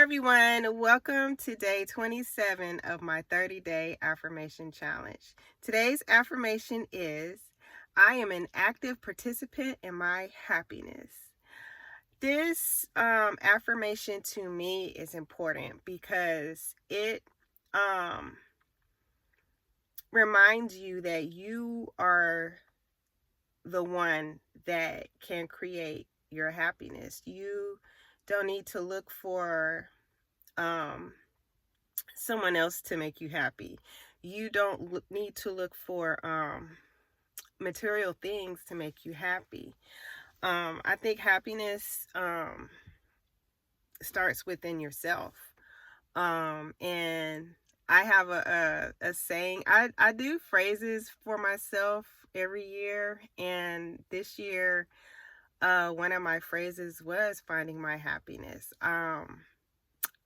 everyone. Welcome to day 27 of my 30-day affirmation challenge. Today's affirmation is, I am an active participant in my happiness. This affirmation to me is important because it um, reminds you that you are the one that can create your happiness. You don't need to look for um, someone else to make you happy. You don't need to look for material things to make you happy. I think happiness starts within yourself. And I have a saying. I do phrases for myself every year, and this year, one of my phrases was finding my happiness.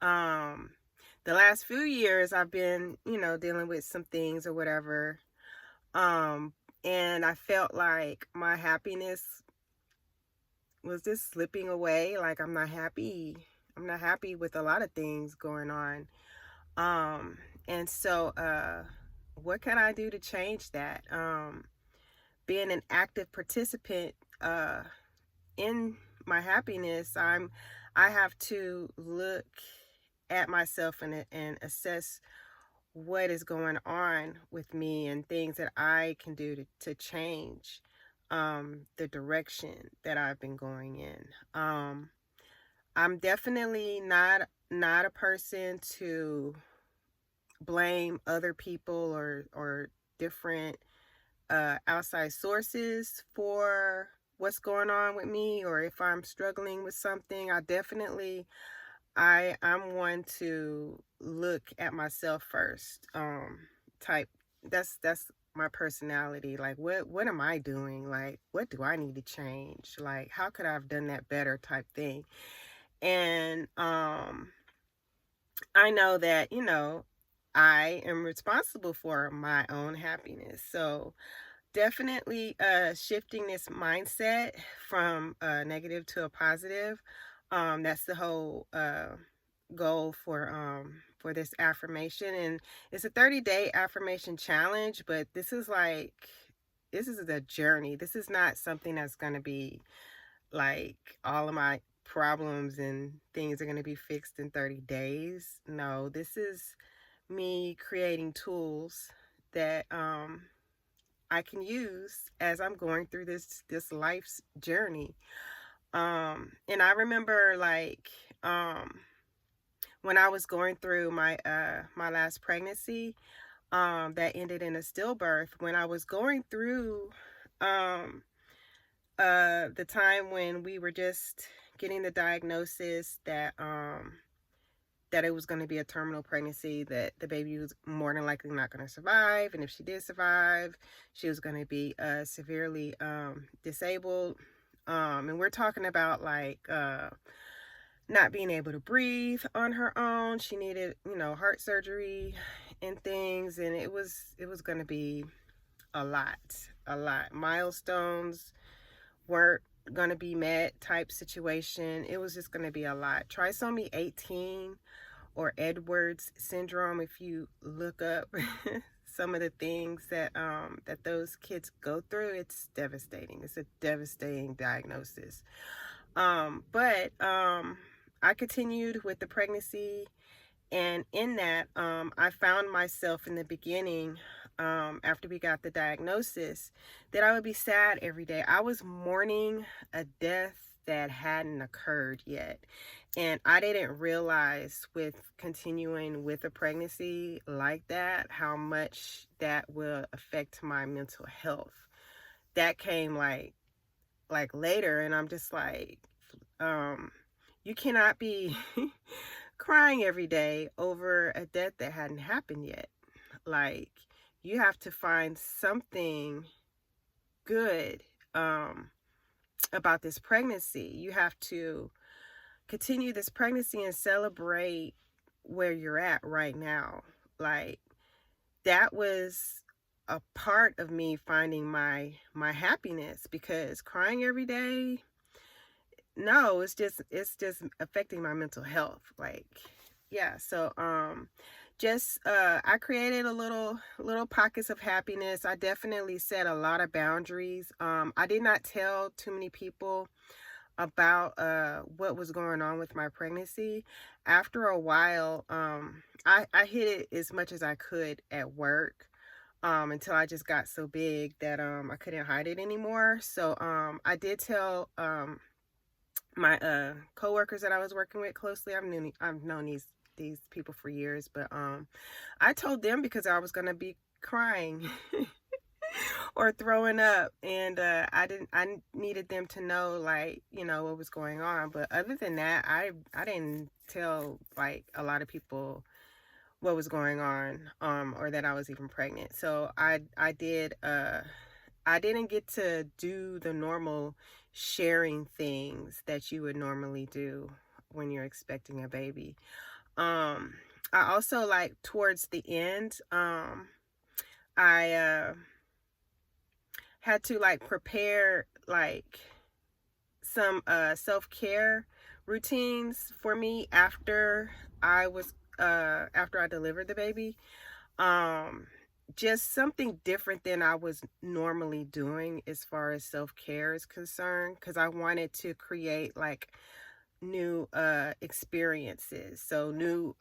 Um, the last few years I've been, dealing with some things or whatever. Um, and I felt like my happiness was just slipping away. Like I'm not happy. I'm not happy with a lot of things going on. And so what can I do to change that? Being an active participant in my happiness, I have to look at myself and assess what is going on with me and things that I can do to change the direction that I've been going in. I'm definitely not a person to blame other people or different outside sources for what's going on with me, or if I'm struggling with something. I'm one to look at myself first. Type that's my personality. Like what am I doing? Like what do I need to change? Like how could I have done that better type thing? And I know that, I am responsible for my own happiness. So definitely shifting this mindset from negative to a positive. That's the whole goal for this affirmation. And it's a 30-day affirmation challenge, but this is a journey. This is not something that's going to be like all of my problems and things are going to be fixed in 30 days. No, this is me creating tools that I can use as I'm going through this life's journey. And I remember when I was going through my last pregnancy, that ended in a stillbirth. When I was going through um the time when we were just getting the diagnosis that it was going to be a terminal pregnancy, that the baby was more than likely not going to survive, and if she did survive, she was going to be severely disabled. And we're talking about not being able to breathe on her own. She needed, heart surgery and things, and it was going to be a lot. Milestones weren't going to be met type situation. It was just going to be a lot. Trisomy 18, or Edwards syndrome, if you look up some of the things that those kids go through, it's devastating. It's a devastating diagnosis. But I continued with the pregnancy, and in that, I found myself in the beginning, after we got the diagnosis, that I would be sad every day. I was mourning a death that hadn't occurred yet. And I didn't realize with continuing with a pregnancy like that, how much that will affect my mental health. That came like later, and I'm just like, you cannot be crying every day over a death that hadn't happened yet. Like, you have to find something good about this pregnancy. You have to continue this pregnancy and celebrate where you're at right now. Like, that was a part of me finding my happiness, because crying every day, no, it's just affecting my mental health. Like, yeah. So just I created a little pockets of happiness. I definitely set a lot of boundaries. I did not tell too many people about what was going on with my pregnancy. After a while, I hid it as much as I could at work. Until I just got so big that I couldn't hide it anymore. So I did tell my coworkers that I was working with closely. I've known these people for years, but I told them because I was gonna be crying or throwing up, and I needed them to know, like, what was going on. But other than that, I didn't tell like a lot of people what was going on, or that I was even pregnant. So I didn't get to do the normal sharing things that you would normally do when you're expecting a baby. Um, I also, like, towards the end, I had to, like, prepare, like, some self-care routines for me after I delivered the baby. um just something different than I was normally doing as far as self-care is concerned, because I wanted to create, like, new experiences. So new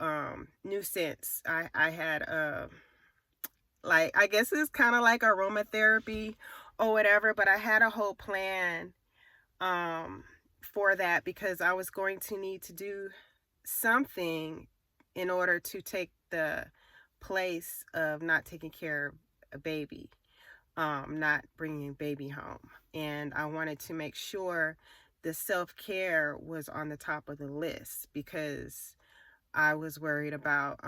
scents. I had like, I guess it's kind of like aromatherapy or whatever, but I had a whole plan um for that, because I was going to need to do something in order to take the place of not taking care of a baby, not bringing baby home. And I wanted to make sure the self-care was on the top of the list, because I was worried about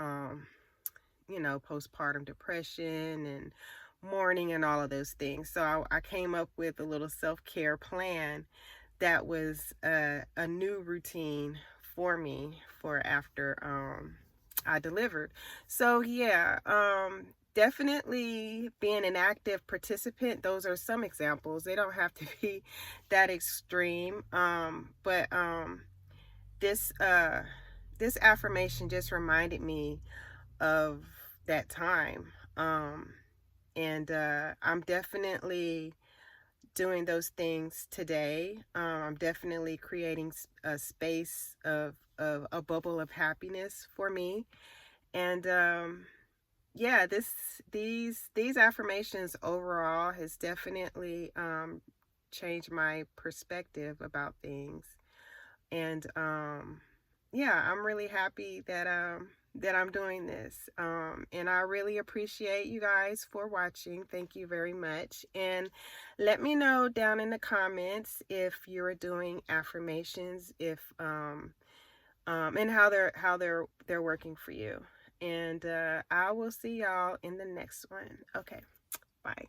postpartum depression and mourning and all of those things. So I came up with a little self-care plan that was a new routine for me for after I delivered. So yeah, definitely being an active participant. Those are some examples. They don't have to be that extreme. But this this affirmation just reminded me of that time. And I'm definitely doing those things today. I'm definitely creating a space of a bubble of happiness for me. And yeah, these affirmations overall has definitely changed my perspective about things. And yeah, I'm really happy that I'm doing this. And I really appreciate you guys for watching. Thank you very much. And let me know down in the comments if you're doing affirmations, if and how they're working for you. And I will see y'all in the next one. Okay, bye.